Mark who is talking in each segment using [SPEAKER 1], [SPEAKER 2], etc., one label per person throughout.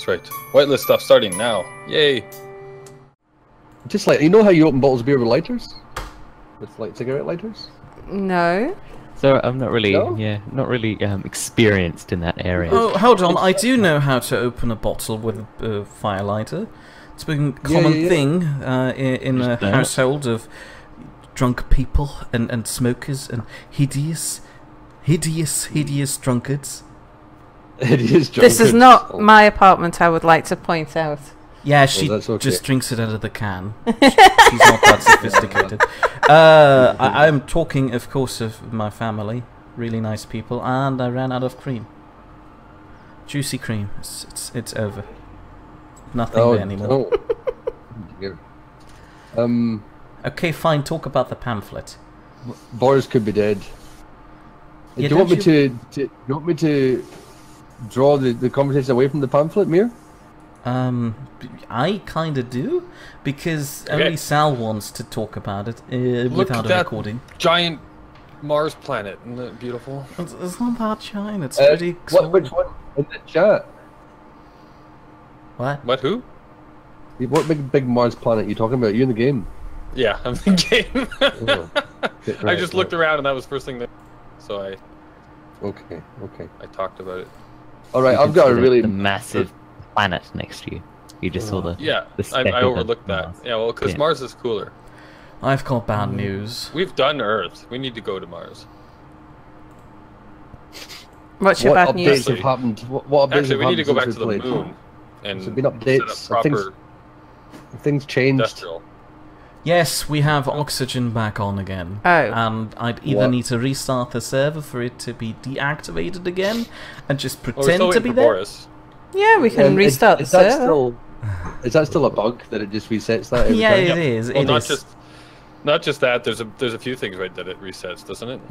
[SPEAKER 1] That's right. Whitelist stuff starting now. Yay!
[SPEAKER 2] Just like, you know how you open bottles of beer with lighters? With like cigarette lighters?
[SPEAKER 3] No.
[SPEAKER 4] So I'm not really,
[SPEAKER 2] No?
[SPEAKER 4] not really experienced in that area.
[SPEAKER 5] Oh, hold on. I do know how to open a bottle with a fire lighter. It's been a common thing in a household of drunk people and smokers and hideous drunkards.
[SPEAKER 3] This is not my apartment, I would like to point out.
[SPEAKER 5] Yeah, she
[SPEAKER 2] okay.
[SPEAKER 5] just drinks it out of the can. She's not that sophisticated. I'm talking, of course, of my family. Really nice people, and I ran out of cream. Juicy cream. It's over. Nothing there anymore. Okay, fine. Talk about the pamphlet.
[SPEAKER 2] Boris could be dead.
[SPEAKER 5] Yeah,
[SPEAKER 2] do you want me to draw the conversation away from the pamphlet, Mir?
[SPEAKER 5] I kind of do, because only Sal wants to talk about it without a recording.
[SPEAKER 1] Giant Mars planet, isn't it beautiful?
[SPEAKER 5] It's not that giant. It's pretty.
[SPEAKER 2] Which one in the chat?
[SPEAKER 5] What?
[SPEAKER 1] Who?
[SPEAKER 2] What big Mars planet are you talking about? You in the game?
[SPEAKER 1] Yeah, I'm in the game.
[SPEAKER 2] Right,
[SPEAKER 1] I just looked around and that was the first thing that. So I.
[SPEAKER 2] Okay.
[SPEAKER 1] I talked about it.
[SPEAKER 2] All right, I've got a really
[SPEAKER 4] massive planet next to you. You just saw the
[SPEAKER 1] I overlooked that.
[SPEAKER 4] Mars.
[SPEAKER 1] Yeah, well, because Mars is cooler.
[SPEAKER 5] I've got bad news.
[SPEAKER 1] We've done Earth. We need to go to Mars.
[SPEAKER 3] What's your bad news?
[SPEAKER 2] Updates have happened? What updates
[SPEAKER 1] Actually, we need to go back to
[SPEAKER 2] since we
[SPEAKER 1] the
[SPEAKER 2] played?
[SPEAKER 1] moon and
[SPEAKER 2] Has there been updates?
[SPEAKER 1] set up proper
[SPEAKER 2] Things changed.
[SPEAKER 1] industrial.
[SPEAKER 5] Yes, we have oxygen back on again.
[SPEAKER 3] Oh.
[SPEAKER 5] And I'd either need to restart the server for it to be deactivated again and just pretend to be there.
[SPEAKER 1] Boris.
[SPEAKER 3] Yeah, we can restart the server.
[SPEAKER 2] Is that still a bug that it just resets that every
[SPEAKER 5] Yeah,
[SPEAKER 2] time?
[SPEAKER 5] it is.
[SPEAKER 1] Well,
[SPEAKER 5] It is.
[SPEAKER 1] not just that. There's a few things right that it resets, doesn't it?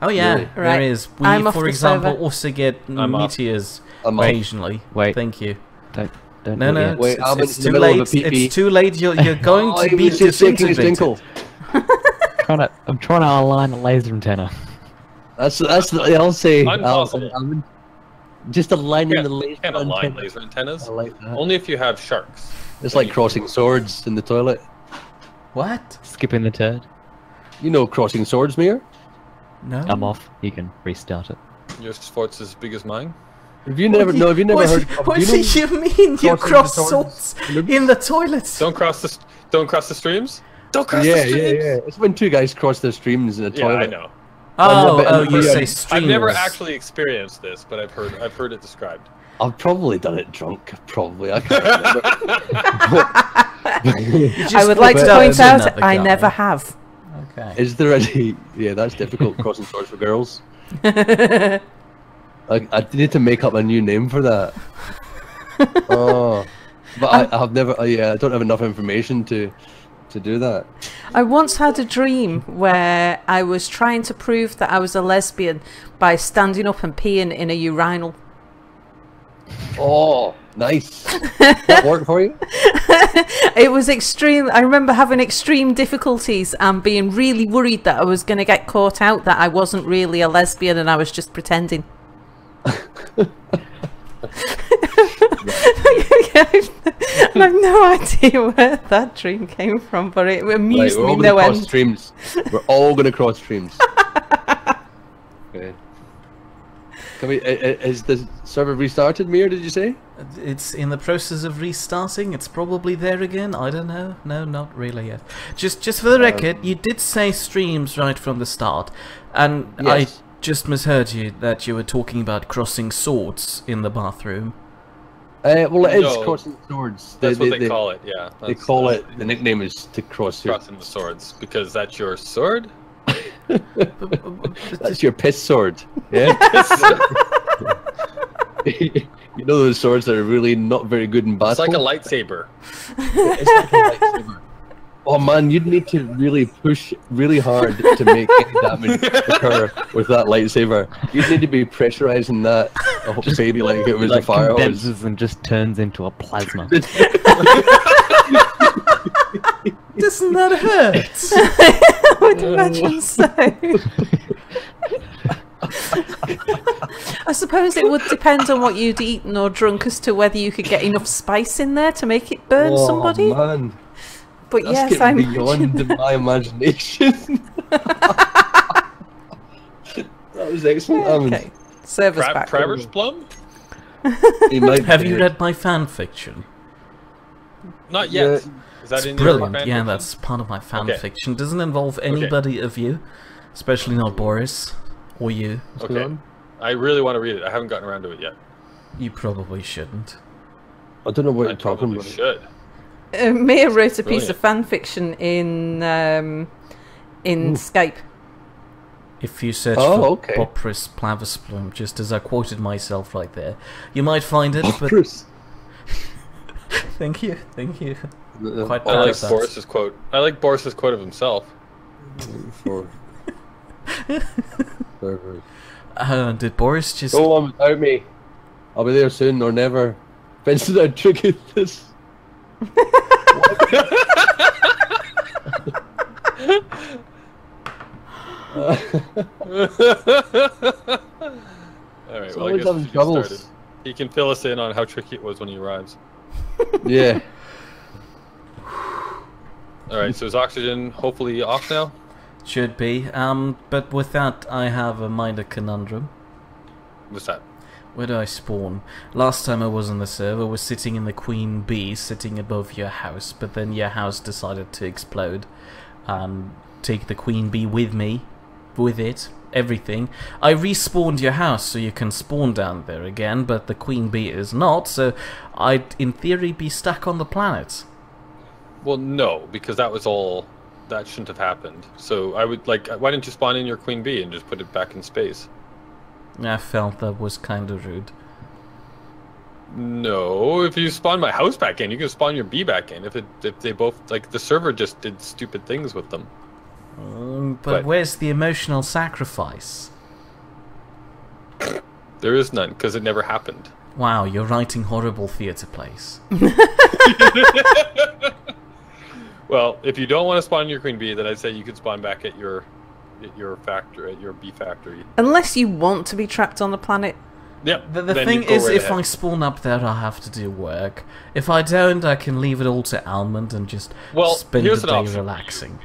[SPEAKER 5] Oh yeah,
[SPEAKER 2] Really?
[SPEAKER 5] there
[SPEAKER 3] Right.
[SPEAKER 5] is. We,
[SPEAKER 3] I'm off
[SPEAKER 5] for
[SPEAKER 3] the
[SPEAKER 5] example,
[SPEAKER 3] server.
[SPEAKER 5] also get
[SPEAKER 1] I'm off.
[SPEAKER 5] meteors
[SPEAKER 2] I'm off.
[SPEAKER 5] occasionally.
[SPEAKER 4] Wait.
[SPEAKER 5] Thank you.
[SPEAKER 4] Don't
[SPEAKER 5] No,
[SPEAKER 4] do it
[SPEAKER 5] no,
[SPEAKER 4] yet.
[SPEAKER 2] Wait, I'm
[SPEAKER 5] it's
[SPEAKER 2] in the
[SPEAKER 5] too
[SPEAKER 2] middle of
[SPEAKER 5] late.
[SPEAKER 2] a pee-pee.
[SPEAKER 5] It's too late. You're going to
[SPEAKER 2] he
[SPEAKER 5] be
[SPEAKER 2] was just shaking his
[SPEAKER 5] disintegrated.
[SPEAKER 2] dinkle.
[SPEAKER 4] I'm trying to align a laser antenna.
[SPEAKER 2] That's I'll say.
[SPEAKER 1] Impossible.
[SPEAKER 2] Just aligning the laser
[SPEAKER 1] Can't align
[SPEAKER 2] antenna.
[SPEAKER 1] laser antennas.
[SPEAKER 2] I like that.
[SPEAKER 1] Only if you have sharks.
[SPEAKER 2] It's like crossing swords in the toilet.
[SPEAKER 5] What?
[SPEAKER 4] Skipping the turd.
[SPEAKER 2] You know crossing swords, Mir?
[SPEAKER 5] No.
[SPEAKER 4] I'm off. You can restart it.
[SPEAKER 1] Your sport's as big as mine.
[SPEAKER 2] Have you never heard?
[SPEAKER 5] What
[SPEAKER 2] you
[SPEAKER 5] do you mean? You
[SPEAKER 2] crossing
[SPEAKER 5] cross
[SPEAKER 2] the
[SPEAKER 5] swords
[SPEAKER 2] swords?
[SPEAKER 5] in the toilets?
[SPEAKER 1] Don't cross the streams. Don't cross the
[SPEAKER 2] Yeah,
[SPEAKER 1] streams.
[SPEAKER 2] yeah. It's when two guys cross their streams in a
[SPEAKER 1] Yeah,
[SPEAKER 2] toilet.
[SPEAKER 1] I know.
[SPEAKER 5] Oh, you
[SPEAKER 2] Yeah.
[SPEAKER 5] say streams.
[SPEAKER 1] I've never actually experienced this, but I've heard it described.
[SPEAKER 2] I've probably done it drunk. Probably. I can't remember.
[SPEAKER 3] I would like to
[SPEAKER 5] put
[SPEAKER 3] point
[SPEAKER 5] that in
[SPEAKER 3] out
[SPEAKER 5] at the
[SPEAKER 3] I
[SPEAKER 5] guy.
[SPEAKER 3] never have.
[SPEAKER 5] Okay.
[SPEAKER 2] Is there any? Yeah, that's difficult. Crossing swords for girls. I need to make up a new name for that. Oh, but I have never. I don't have enough information to do that.
[SPEAKER 3] I once had a dream where I was trying to prove that I was a lesbian by standing up and peeing in a urinal.
[SPEAKER 2] Oh, nice. That worked for you?
[SPEAKER 3] It was extreme. I remember having extreme difficulties and being really worried that I was going to get caught out, that I wasn't really a lesbian and I was just pretending. I have no idea where that dream came from, but it amused me no end.
[SPEAKER 2] Streams. We're all going to cross streams. Okay. Can we? Is the server restarted, Mir? Did you say?
[SPEAKER 5] It's in the process of restarting. It's probably there again. I don't know. No, not really yet. Just for the record, you did say streams right from the start, and
[SPEAKER 2] Yes.
[SPEAKER 5] I just misheard you that you were talking about crossing swords in the bathroom.
[SPEAKER 2] Well, it is
[SPEAKER 1] No.
[SPEAKER 2] crossing swords.
[SPEAKER 1] That's what they call it. Yeah.
[SPEAKER 2] They call it. The nickname is to cross your.
[SPEAKER 1] Crossing the swords because that's your sword.
[SPEAKER 2] That's your piss sword. Yeah. You know those swords that are really not very good in battle.
[SPEAKER 1] It's like a lightsaber.
[SPEAKER 2] It's like a lightsaber. Oh man, you'd need to really push really hard to make any damage occur with that lightsaber. You'd need to be pressurizing that baby like it was a fire hose.
[SPEAKER 4] Condenses and just turns into a plasma.
[SPEAKER 5] Doesn't that hurt?
[SPEAKER 3] I would imagine so. I suppose it would depend on what you'd eaten or drunk as to whether you could get enough spice in there to make it burn somebody.
[SPEAKER 2] Man.
[SPEAKER 3] But
[SPEAKER 2] That's
[SPEAKER 3] yes,
[SPEAKER 2] getting
[SPEAKER 3] I'm
[SPEAKER 2] beyond my imagination. That was excellent.
[SPEAKER 3] okay. Serve us back.
[SPEAKER 1] Travers Plum?
[SPEAKER 2] He might
[SPEAKER 5] Have
[SPEAKER 2] be-
[SPEAKER 5] you read my fan fiction?
[SPEAKER 1] Not yet.
[SPEAKER 2] Yeah.
[SPEAKER 1] Is that
[SPEAKER 5] It's
[SPEAKER 1] in
[SPEAKER 5] brilliant.
[SPEAKER 1] your fan
[SPEAKER 5] Yeah,
[SPEAKER 1] fiction?
[SPEAKER 5] that's part of my fan
[SPEAKER 1] Okay.
[SPEAKER 5] fiction. Doesn't involve anybody of you, especially not Boris or you.
[SPEAKER 2] What's going
[SPEAKER 1] Okay.
[SPEAKER 2] on?
[SPEAKER 1] I really want to read it. I haven't gotten around to it yet.
[SPEAKER 5] You probably shouldn't.
[SPEAKER 2] I don't know what
[SPEAKER 1] I
[SPEAKER 2] you're talking
[SPEAKER 1] probably
[SPEAKER 2] about.
[SPEAKER 1] should.
[SPEAKER 3] Mia wrote a piece
[SPEAKER 1] Brilliant.
[SPEAKER 3] of fan fiction in Skype.
[SPEAKER 5] If you search
[SPEAKER 2] Oh,
[SPEAKER 5] for
[SPEAKER 2] okay.
[SPEAKER 5] Boris Plavasplum, just as I quoted myself right there, you might find it. But
[SPEAKER 2] Bruce.
[SPEAKER 5] thank you, thank you. Quite
[SPEAKER 1] I
[SPEAKER 5] bad
[SPEAKER 1] like
[SPEAKER 5] at that.
[SPEAKER 1] Boris's quote. I like Boris's quote of himself.
[SPEAKER 2] For... Servers.
[SPEAKER 5] Did Boris just?
[SPEAKER 2] Go on without me. I'll be there soon or never. Vincent, I triggered this.
[SPEAKER 1] All right.
[SPEAKER 2] It's
[SPEAKER 1] Well, I
[SPEAKER 2] always
[SPEAKER 1] guess we
[SPEAKER 2] having
[SPEAKER 1] should get
[SPEAKER 2] troubles.
[SPEAKER 1] started. He can fill us in on how tricky it was when he arrives.
[SPEAKER 2] Yeah.
[SPEAKER 1] All right. So is oxygen hopefully off now?
[SPEAKER 5] Should be. But with that, I have a minor conundrum.
[SPEAKER 1] What's that?
[SPEAKER 5] Where do I spawn? Last time I was on the server, I was sitting in the Queen Bee, sitting above your house, but then your house decided to explode and take the Queen Bee with me, with it, everything. I respawned your house so you can spawn down there again, but the Queen Bee is not, so I'd in theory be stuck on the planet.
[SPEAKER 1] Well, no, because that was all. That shouldn't have happened. So I would like. Why didn't you spawn in your Queen Bee and just put it back in space?
[SPEAKER 5] I felt that was kind of rude.
[SPEAKER 1] No, if you spawn my house back in, you can spawn your bee back in. If they both like the server just did stupid things with them.
[SPEAKER 5] But where's the emotional sacrifice?
[SPEAKER 1] There is none because it never happened.
[SPEAKER 5] Wow, you're writing horrible theatre plays.
[SPEAKER 1] Well, if you don't want to spawn your Queen Bee, then I'd say you could spawn back at your factory, at your bee factory.
[SPEAKER 3] Unless you want to be trapped on the planet.
[SPEAKER 1] Yep.
[SPEAKER 5] The
[SPEAKER 1] then
[SPEAKER 5] thing
[SPEAKER 1] you go
[SPEAKER 5] is,
[SPEAKER 1] right
[SPEAKER 5] if
[SPEAKER 1] ahead.
[SPEAKER 5] I spawn up there, I have to do work. If I don't, I can leave it all to Almond and just spend
[SPEAKER 1] here's
[SPEAKER 5] the
[SPEAKER 1] an
[SPEAKER 5] day
[SPEAKER 1] option.
[SPEAKER 5] relaxing.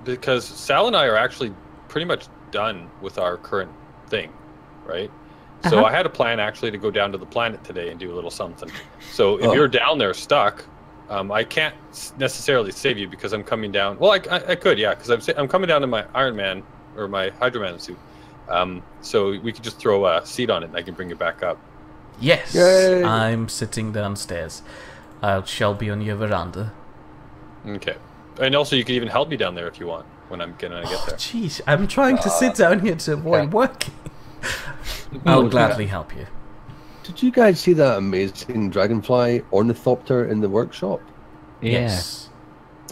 [SPEAKER 1] Because Sal and I are actually pretty much done with our current thing, right? So I had a plan actually to go down to the planet today and do a little something. So if you're down there stuck, I can't necessarily save you because I'm coming down. Well, I could, yeah, because I'm coming down in my Iron Man or my Hydro Man suit. So we could just throw a seat on it and I can bring it back up.
[SPEAKER 5] Yes,
[SPEAKER 2] Yay.
[SPEAKER 5] I'm sitting downstairs. I shall be on your veranda.
[SPEAKER 1] Okay. And also, you can even help me down there if you want when I get there.
[SPEAKER 5] Jeez, I'm trying to sit down here to avoid working. I'll gladly help you.
[SPEAKER 2] Did you guys see that amazing dragonfly ornithopter in the workshop?
[SPEAKER 4] Yeah.
[SPEAKER 5] Yes.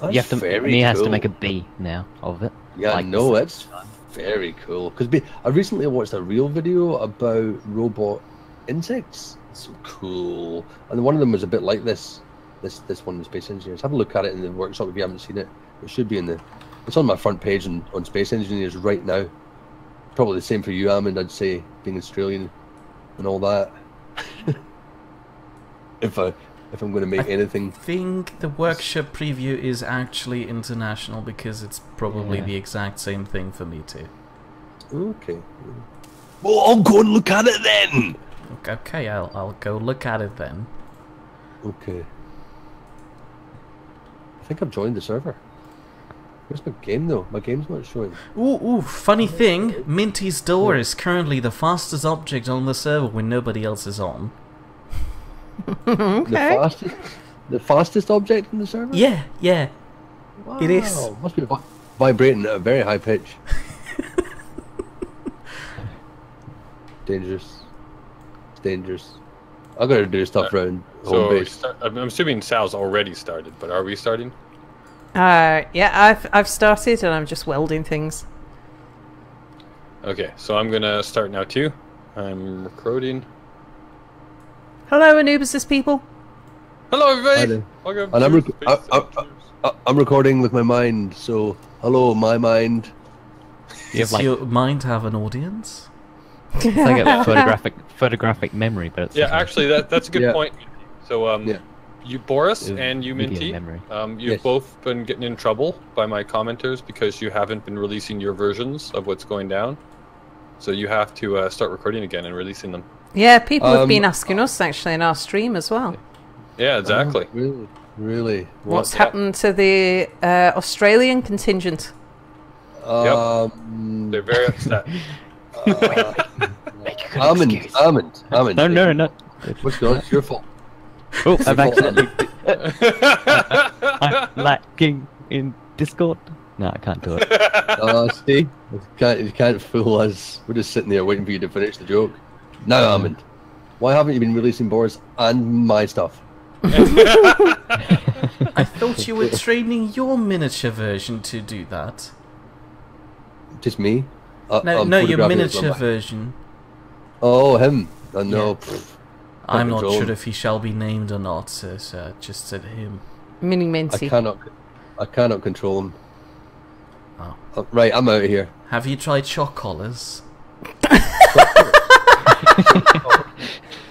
[SPEAKER 2] That's
[SPEAKER 4] You have to.
[SPEAKER 2] very
[SPEAKER 4] He has to
[SPEAKER 2] cool.
[SPEAKER 4] make a bee now of it.
[SPEAKER 2] Yeah,
[SPEAKER 4] like
[SPEAKER 2] no,
[SPEAKER 4] the-
[SPEAKER 2] it's very cool. Because I recently watched a real video about robot insects. It's so cool. And one of them was a bit like this. This one, the Space Engineers. Have a look at it in the workshop if you haven't seen it. It should be in the. It's on my front page on Space Engineers right now. Probably the same for you, Amund. I'd say, being Australian and all that. if I'm going to make anything.
[SPEAKER 5] I think the workshop preview is actually international because it's probably
[SPEAKER 4] Yeah.
[SPEAKER 5] the exact same thing for me too.
[SPEAKER 2] Okay. Well, I'll go and look at it then.
[SPEAKER 5] Okay, I'll go look at it then.
[SPEAKER 2] Okay. I think I've joined the server. Where's my game though? My game's not showing.
[SPEAKER 5] Ooh, funny thing, Minty's door is currently the fastest object on the server when nobody else is on.
[SPEAKER 3] Okay.
[SPEAKER 2] The fastest object in the server?
[SPEAKER 5] Yeah,
[SPEAKER 2] Wow.
[SPEAKER 5] it is.
[SPEAKER 2] Must be vibrating at a very high pitch. Dangerous. It's dangerous. I gotta do stuff around home
[SPEAKER 1] So
[SPEAKER 2] base.
[SPEAKER 1] I'm assuming Sal's already started, but are we starting?
[SPEAKER 3] Yeah, I've started and I'm just welding things.
[SPEAKER 1] Okay, so I'm gonna start now too. I'm recording.
[SPEAKER 3] Hello, Anubiz people.
[SPEAKER 1] Hello, everybody.
[SPEAKER 2] Hi there.
[SPEAKER 1] Welcome.
[SPEAKER 2] And
[SPEAKER 1] to
[SPEAKER 2] I'm recording with my mind, so hello, my mind.
[SPEAKER 4] You have
[SPEAKER 5] Does
[SPEAKER 4] like
[SPEAKER 5] your mind have an audience?
[SPEAKER 4] It's like a photographic memory, but it's
[SPEAKER 1] actually, that's a good point. So, you, Boris,
[SPEAKER 4] It was
[SPEAKER 1] and you,
[SPEAKER 4] video
[SPEAKER 1] Minty,
[SPEAKER 4] memory.
[SPEAKER 1] you've both been getting in trouble by my commenters because you haven't been releasing your versions of what's going down. So you have to start recording again and releasing them.
[SPEAKER 3] Yeah, people have been asking us actually in our stream as well.
[SPEAKER 1] Yeah, exactly.
[SPEAKER 2] Really?
[SPEAKER 3] What's happened to the Australian contingent?
[SPEAKER 1] They're very upset.
[SPEAKER 2] Almond.
[SPEAKER 4] No.
[SPEAKER 2] What's going on? It's your fault.
[SPEAKER 4] Oh, I've accidentally. I'm lacking in Discord. No, I can't do it.
[SPEAKER 2] See? You can't fool us. We're just sitting there waiting for you to finish the joke. Now, Almond, why haven't you been releasing Boris and my stuff?
[SPEAKER 5] I thought you were training your miniature version to do that.
[SPEAKER 2] Just me?
[SPEAKER 5] No, your miniature version.
[SPEAKER 2] Oh, him. No.
[SPEAKER 5] Yeah. I'm not sure if he shall be named or not, so just said him.
[SPEAKER 3] Mini Minty.
[SPEAKER 2] I cannot control him.
[SPEAKER 5] Oh.
[SPEAKER 2] Right, I'm out of here.
[SPEAKER 5] Have you tried shock collars?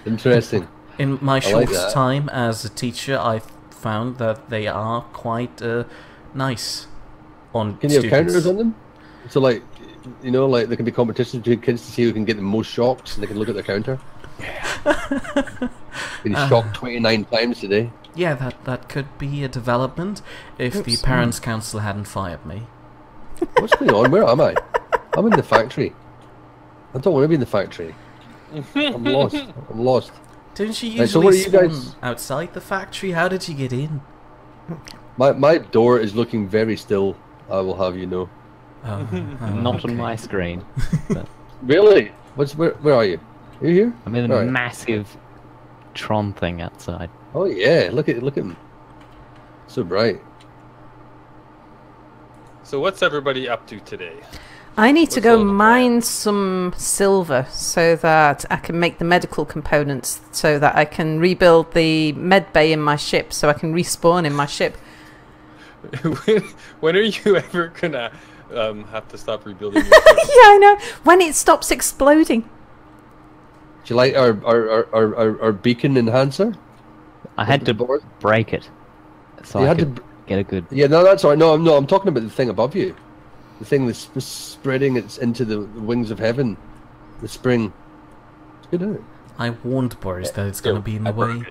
[SPEAKER 2] Interesting.
[SPEAKER 5] In my short time as a teacher, I've found that they are quite nice on
[SPEAKER 2] Can you
[SPEAKER 5] students.
[SPEAKER 2] have counters on them? So, like, you know, like there can be competitions between kids to see who can get the most shocks, and they can look at their counter. Been shocked 29 times today.
[SPEAKER 5] Yeah, that could be a development if the parents' council hadn't fired me.
[SPEAKER 2] What's going on? Where am I? I'm in the factory. I don't want to be in the factory. I'm lost.
[SPEAKER 5] Didn't you
[SPEAKER 2] Right, so
[SPEAKER 5] usually
[SPEAKER 2] what are you
[SPEAKER 5] spawn
[SPEAKER 2] guys...
[SPEAKER 5] outside the factory? How did you get in?
[SPEAKER 2] My door is looking very still, I will have you know.
[SPEAKER 4] Not on my screen. But
[SPEAKER 2] Really? Where are you? Are you here?
[SPEAKER 4] I'm in a massive Tron thing outside.
[SPEAKER 2] Oh yeah, look at him. So bright.
[SPEAKER 1] So what's everybody up to today?
[SPEAKER 3] I need to
[SPEAKER 1] What's
[SPEAKER 3] go
[SPEAKER 1] all the
[SPEAKER 3] mine some silver so that I can make the medical components so that I can rebuild the med bay in my ship so I can respawn in my ship.
[SPEAKER 1] When are you ever gonna have to stop rebuilding your ship?
[SPEAKER 3] Yeah, I know. When it stops exploding.
[SPEAKER 2] Do you like our beacon enhancer?
[SPEAKER 4] I had to
[SPEAKER 2] Boris?
[SPEAKER 4] break it so
[SPEAKER 2] You
[SPEAKER 4] I
[SPEAKER 2] had
[SPEAKER 4] could
[SPEAKER 2] to
[SPEAKER 4] get a good.
[SPEAKER 2] Yeah, no, that's all right. No, I'm talking about the thing above you. The thing that's spreading its into the wings of heaven. The spring. It's good, isn't it?
[SPEAKER 5] I warned Boris that it's going to be in the way.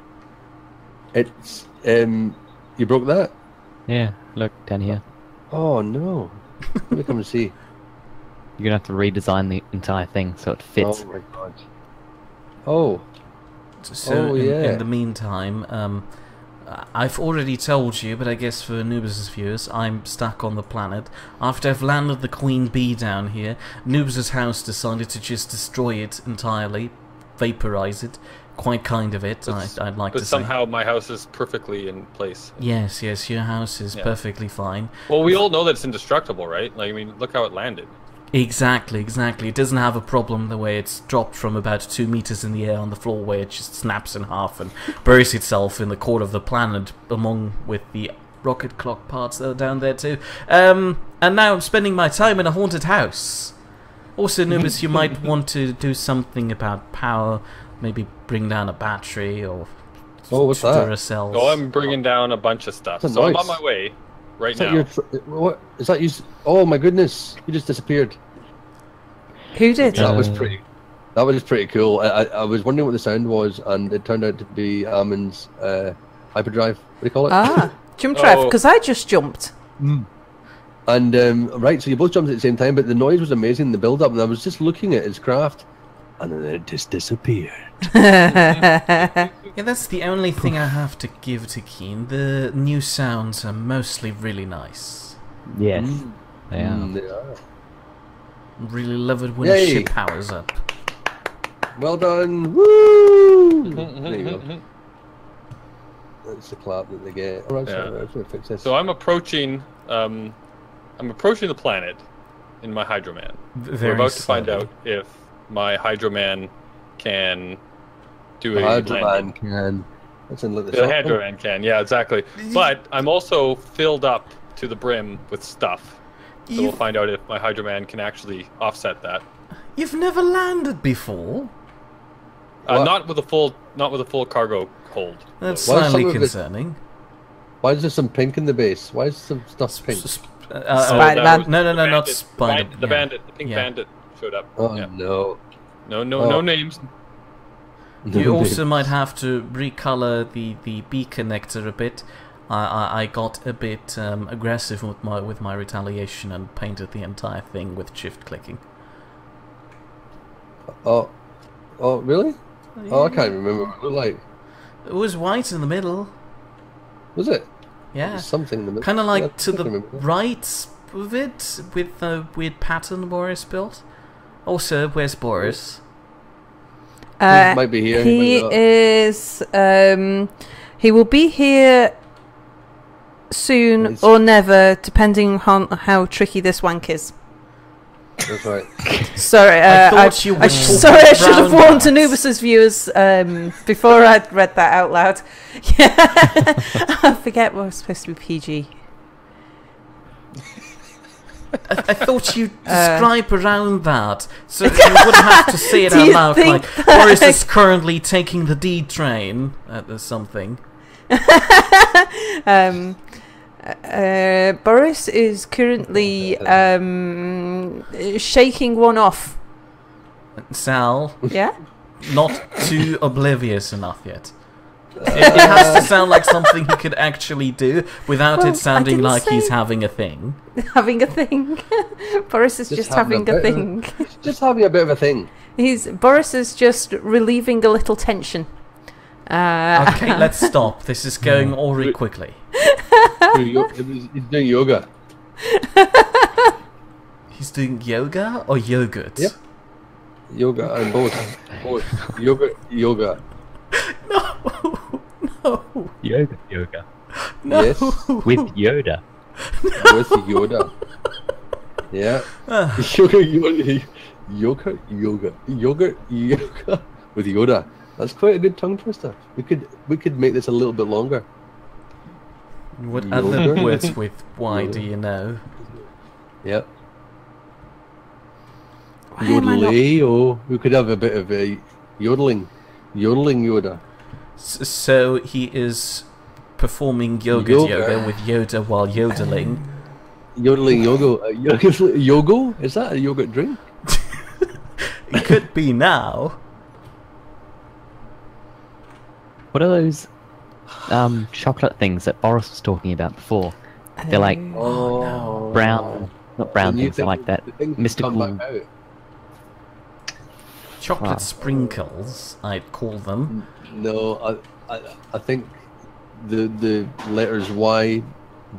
[SPEAKER 2] It's you broke that?
[SPEAKER 4] Yeah, look down here.
[SPEAKER 2] Oh no. Let me come and see.
[SPEAKER 4] You're gonna have to redesign the entire thing so it fits.
[SPEAKER 2] Oh my god. Oh.
[SPEAKER 5] So
[SPEAKER 2] yeah.
[SPEAKER 5] in the meantime, I've already told you, but I guess for Anubiz's viewers, I'm stuck on the planet. After I've landed the Queen Bee down here, Anubiz's house decided to just destroy it entirely, vaporize it. Quite kind of it, I'd like to say.
[SPEAKER 1] But somehow my house is perfectly in place.
[SPEAKER 5] Yes, your house is perfectly fine.
[SPEAKER 1] Well, we all know that it's indestructible, right? Like, I mean, look how it landed.
[SPEAKER 5] Exactly. It doesn't have a problem the way it's dropped from about 2 meters in the air on the floor where it just snaps in half and buries itself in the core of the planet along with the rocket clock parts that are down there too. And now I'm spending my time in a haunted house. Also, Anubiz, you might want to do something about power, maybe bring down a battery or
[SPEAKER 2] what's that?
[SPEAKER 5] Duracells.
[SPEAKER 1] Oh, I'm bringing down a bunch of stuff.
[SPEAKER 2] That's
[SPEAKER 1] So I'm
[SPEAKER 2] nice.
[SPEAKER 1] on my way right
[SPEAKER 2] Is that
[SPEAKER 1] now.
[SPEAKER 2] what is that you? Oh my goodness! You just disappeared.
[SPEAKER 3] Who did?
[SPEAKER 2] That was pretty. That was pretty cool. I was wondering what the sound was, and it turned out to be Armin's hyperdrive. What do you call it?
[SPEAKER 3] Ah, jump drive,
[SPEAKER 1] Oh.
[SPEAKER 3] because I just jumped.
[SPEAKER 2] And right, so you both jumped at the same time, but the noise was amazing, the build-up, and I was just looking at his craft, and then it just disappeared.
[SPEAKER 5] Yeah, that's the only thing I have to give to Keen. The new sounds are mostly really nice.
[SPEAKER 4] Yes, they are.
[SPEAKER 2] They are.
[SPEAKER 5] Really love it when
[SPEAKER 2] Yay.
[SPEAKER 5] ship powers up.
[SPEAKER 2] Well done! Woo! There you go. That's the clap that they get. All right,
[SPEAKER 1] Yeah.
[SPEAKER 2] so I'm gonna fix this.
[SPEAKER 1] So I'm approaching the planet in my Hydroman. We're about to find out if my Hydroman can do a
[SPEAKER 2] Hydroman
[SPEAKER 1] landing.
[SPEAKER 2] can. Let's look this
[SPEAKER 1] The
[SPEAKER 2] up.
[SPEAKER 1] Hydroman can, yeah, exactly. But I'm also filled up to the brim with stuff. So we'll find out if my Hydroman can actually offset that.
[SPEAKER 5] You've never landed before?
[SPEAKER 1] Not with a full cargo hold.
[SPEAKER 5] That's
[SPEAKER 2] Why is
[SPEAKER 5] slightly
[SPEAKER 2] some of it-
[SPEAKER 5] concerning.
[SPEAKER 2] Why is there some pink in the base? Why is some stuff pink?
[SPEAKER 3] Spider-Man.
[SPEAKER 5] No, not
[SPEAKER 1] The
[SPEAKER 5] Spider.
[SPEAKER 1] bandit, the bandit, the pink
[SPEAKER 5] Yeah.
[SPEAKER 1] bandit showed up.
[SPEAKER 2] Oh
[SPEAKER 1] Yeah.
[SPEAKER 2] no.
[SPEAKER 1] No names.
[SPEAKER 5] You also might have to recolor the B connector a bit. I got a bit aggressive with my retaliation and painted the entire thing with shift clicking.
[SPEAKER 2] Oh, really? Oh, I can't remember what it looked like.
[SPEAKER 5] It was white in the middle.
[SPEAKER 2] Was it?
[SPEAKER 5] Yeah,
[SPEAKER 2] Something in the middle.
[SPEAKER 5] kind of like
[SPEAKER 2] Yeah,
[SPEAKER 5] to
[SPEAKER 2] I
[SPEAKER 5] the
[SPEAKER 2] remember that.
[SPEAKER 5] right of it with the weird pattern Boris built. Also, where's Boris?
[SPEAKER 2] He might be here.
[SPEAKER 3] He
[SPEAKER 2] might not.
[SPEAKER 3] is. He will be here soon
[SPEAKER 2] Nice.
[SPEAKER 3] or never, depending on how tricky this wank is.
[SPEAKER 2] That's right.
[SPEAKER 3] Sorry,
[SPEAKER 5] I thought you were
[SPEAKER 3] sorry, I should have
[SPEAKER 5] talking
[SPEAKER 3] warned
[SPEAKER 5] about-
[SPEAKER 3] Anubis's viewers before I read that out loud. Yeah, I forget what was supposed to be PG.
[SPEAKER 5] I thought you'd describe around that, so you wouldn't have to say it
[SPEAKER 3] Do
[SPEAKER 5] out
[SPEAKER 3] you
[SPEAKER 5] loud.
[SPEAKER 3] think
[SPEAKER 5] Like Boris is currently taking the D train or something.
[SPEAKER 3] Boris is currently shaking one off.
[SPEAKER 5] Sal,
[SPEAKER 3] Yeah.
[SPEAKER 5] not too oblivious enough yet. It has to sound like something he could actually do without
[SPEAKER 3] Well, I
[SPEAKER 5] it sounding
[SPEAKER 3] didn't
[SPEAKER 5] like he's
[SPEAKER 3] say-
[SPEAKER 5] having a thing.
[SPEAKER 3] Having a thing. Boris is just having a
[SPEAKER 2] bit of
[SPEAKER 3] thing.
[SPEAKER 2] Just having a bit of a thing.
[SPEAKER 3] Boris is just relieving a little tension.
[SPEAKER 5] Okay, let's stop. This is going awry quickly.
[SPEAKER 2] He's doing yoga.
[SPEAKER 5] He's doing yoga or yogurt?
[SPEAKER 2] Yep. Yoga and both. Yoga.
[SPEAKER 5] No.
[SPEAKER 4] Yoga.
[SPEAKER 5] No.
[SPEAKER 2] Yes.
[SPEAKER 4] With Yoda.
[SPEAKER 2] With Yoda. Yeah. Yoga with Yoda. That's quite a good tongue twister. We could make this a little bit longer.
[SPEAKER 5] What other
[SPEAKER 2] Yogurt?
[SPEAKER 5] words with Y do you know?
[SPEAKER 2] Yep.
[SPEAKER 3] Why am I not-
[SPEAKER 2] Yodelay, we could have a bit of a yodeling Yoda.
[SPEAKER 5] So he is performing yoga with Yoda while yodeling.
[SPEAKER 2] Yodeling yogo? Is that a yogurt drink?
[SPEAKER 5] It could be now.
[SPEAKER 4] What are those chocolate things that Boris was talking about before? They're like brown, not brown things, they're like that mystical.
[SPEAKER 5] Chocolate
[SPEAKER 4] Wow.
[SPEAKER 5] sprinkles, I'd call them.
[SPEAKER 2] No, I think the letters Y,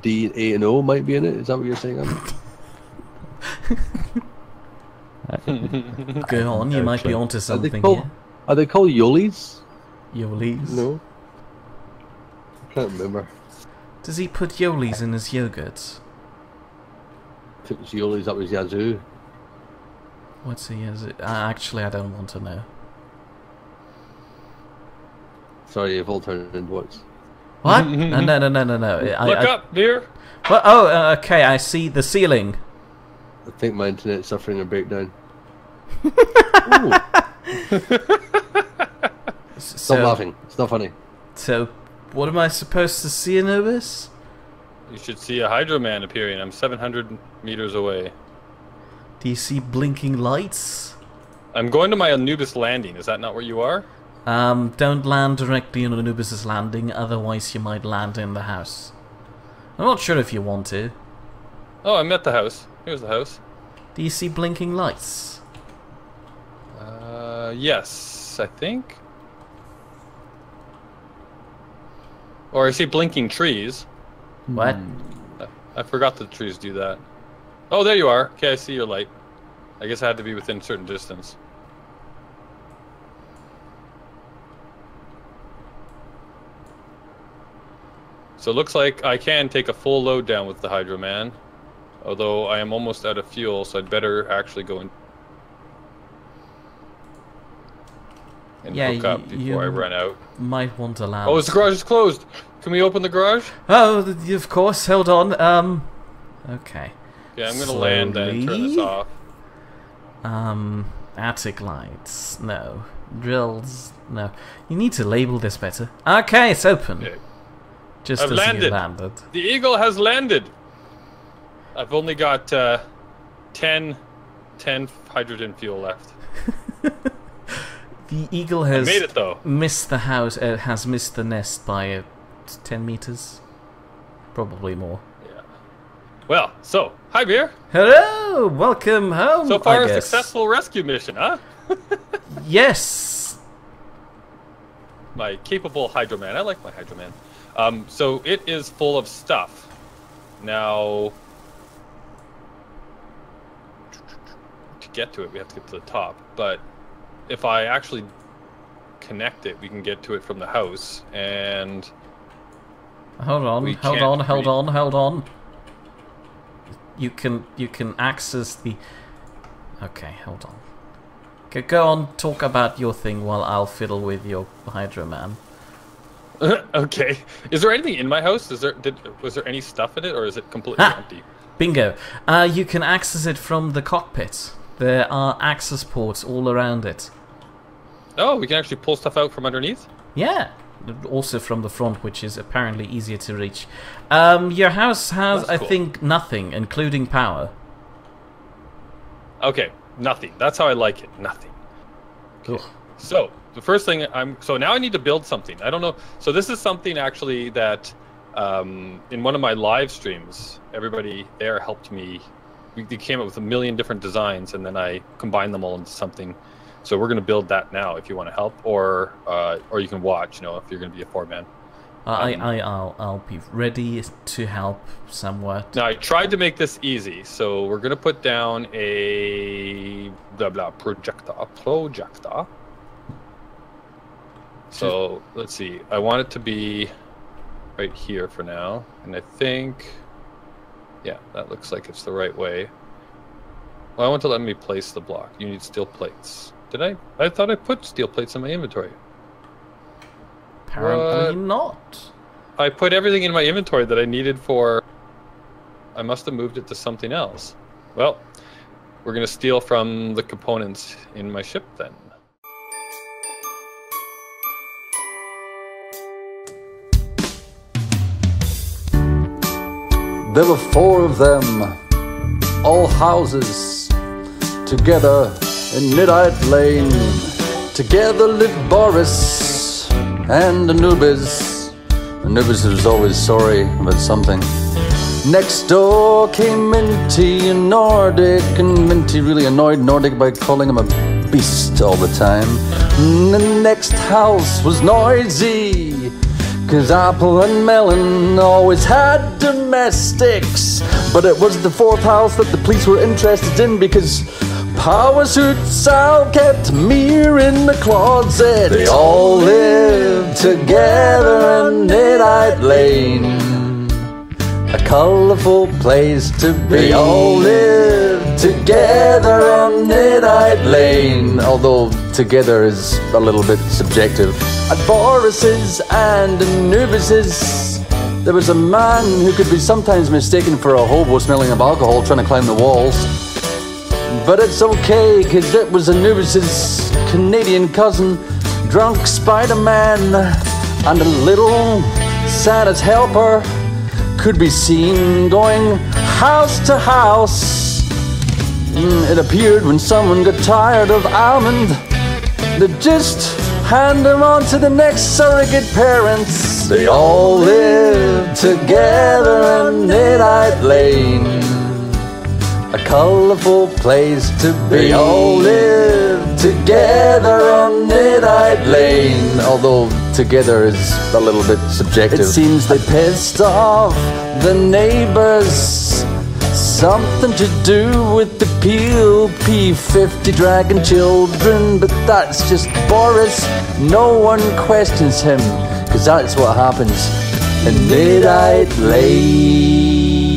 [SPEAKER 2] D, A, and O might be in it. Is that what you're saying?
[SPEAKER 5] Go on, you might be onto something here.
[SPEAKER 2] Are they called Yolies?
[SPEAKER 5] Yolis.
[SPEAKER 2] No. I can't remember.
[SPEAKER 5] Does he put Yolis in his yogurts?
[SPEAKER 2] If it was Yolies, that was Yazoo.
[SPEAKER 5] What's he? Actually, I don't want to know.
[SPEAKER 2] Sorry, you've all turned into what's.
[SPEAKER 5] What? No.
[SPEAKER 1] Look up, dear.
[SPEAKER 5] Well, oh, okay. I see the ceiling.
[SPEAKER 2] I think my internet's suffering a breakdown. Stop laughing. It's not funny.
[SPEAKER 5] So, what am I supposed to see, Anubis?
[SPEAKER 1] You should see a Hydro Man appearing. I'm 700 meters away.
[SPEAKER 5] Do you see blinking lights?
[SPEAKER 1] I'm going to my Anubis landing. Is that not where you are?
[SPEAKER 5] Don't land directly on Anubis' landing, otherwise you might land in the house. I'm not sure if you want to.
[SPEAKER 1] Oh, I'm at the house. Here's the house.
[SPEAKER 5] Do you see blinking lights?
[SPEAKER 1] Yes, I think. Or I see blinking trees.
[SPEAKER 5] What?
[SPEAKER 1] I forgot that the trees do that. Oh, there you are. Okay, I see your light. I guess I had to be within a certain distance. So it looks like I can take a full load down with the Hydro Man. Although I am almost out of fuel, so I'd better actually go in and hook up before I run out.
[SPEAKER 5] Might want to land.
[SPEAKER 1] Oh, the garage is closed. Can we open the garage?
[SPEAKER 5] Oh, of course. Hold on. Okay.
[SPEAKER 1] Yeah, I'm gonna land then and turn this
[SPEAKER 5] Slowly.
[SPEAKER 1] off.
[SPEAKER 5] Attic lights, no. Drills, no. You need to label this better. Okay, it's open.
[SPEAKER 1] Okay.
[SPEAKER 5] Just
[SPEAKER 1] I've
[SPEAKER 5] as
[SPEAKER 1] landed.
[SPEAKER 5] you landed.
[SPEAKER 1] The eagle has landed. I've only got 10 hydrogen fuel left.
[SPEAKER 5] The eagle has
[SPEAKER 1] made it though.
[SPEAKER 5] Missed the house. Has missed the nest by 10 meters, probably more.
[SPEAKER 1] Yeah. Well, so hi, Beer.
[SPEAKER 5] Hello, welcome home.
[SPEAKER 1] So far,
[SPEAKER 5] I
[SPEAKER 1] a
[SPEAKER 5] guess.
[SPEAKER 1] successful rescue mission, huh?
[SPEAKER 5] Yes.
[SPEAKER 1] My capable Hydroman. I like my Hydroman. So it is full of stuff. Now, to get to it, we have to get to the top. But if I actually connect it, we can get to it from the house. And
[SPEAKER 5] hold on. You can access the. Okay, hold on. Go on, talk about your thing while I'll fiddle with your Hydroman.
[SPEAKER 1] Okay. Is there anything in my house? Was there any stuff in it, or is it completely empty?
[SPEAKER 5] Bingo. You can access it from the cockpit. There are access ports all around it.
[SPEAKER 1] Oh, we can actually pull stuff out from underneath?
[SPEAKER 5] Yeah. Also from the front, which is apparently easier to reach. Your house has,
[SPEAKER 1] That's cool.
[SPEAKER 5] I think, nothing, including power.
[SPEAKER 1] Okay, nothing. That's how I like it. Nothing.
[SPEAKER 5] Cool.
[SPEAKER 1] So the first thing so now I need to build something. I don't know. So this is something actually that in one of my live streams, everybody there helped me. We came up with a million different designs, and then I combined them all into something. So we're going to build that now. If you want to help, or you can watch. You know, if you're going to be a 4-man.
[SPEAKER 5] I'll be ready to help somewhat.
[SPEAKER 1] Now I tried to make this easy, so we're going to put down a blah blah projector. So let's see. I want it to be right here for now, and I think, yeah, that looks like it's the right way. Well, I want to let me place the block. You need steel plates. Did I? I thought I put steel plates in my inventory.
[SPEAKER 5] Apparently not.
[SPEAKER 1] I put everything in my inventory that I needed for. I must have moved it to something else. Well, we're going to steal from the components in my ship then.
[SPEAKER 6] There were 4 of them, all houses, together in Nidd Lane. Together lived Boris and Anubiz. Anubiz was always sorry about something. Next door came Minty and Nordic, and Minty really annoyed Nordic by calling him a beast all the time. And the next house was noisy, 'cause Apple and Melon always had domestics. But it was the 4th house that the police were interested in, because Power Suit Sal kept Mir in the closet. They all lived together in Nidd Lane, a colourful place to be. They all lived together on Nidd Lane, although together is a little bit subjective. At Boris's and Anubiz's, there was a man who could be sometimes mistaken for a hobo smelling of alcohol trying to climb the walls. But it's okay, 'cause it was Anubiz's Canadian cousin, drunk Spider-Man, and a little Santa's helper could be seen going house to house. It appeared when someone got tired of almond, they'd just hand them on to the next surrogate parents. They all lived together in Nidd Lane, a colourful place to be. They all lived together on Nidd Lane, although together is a little bit subjective. It seems they pissed off the neighbours, something to do with the Peel P50 dragon children, but that's just Boris. No one questions him, 'cause that's what happens in Nidd Lane.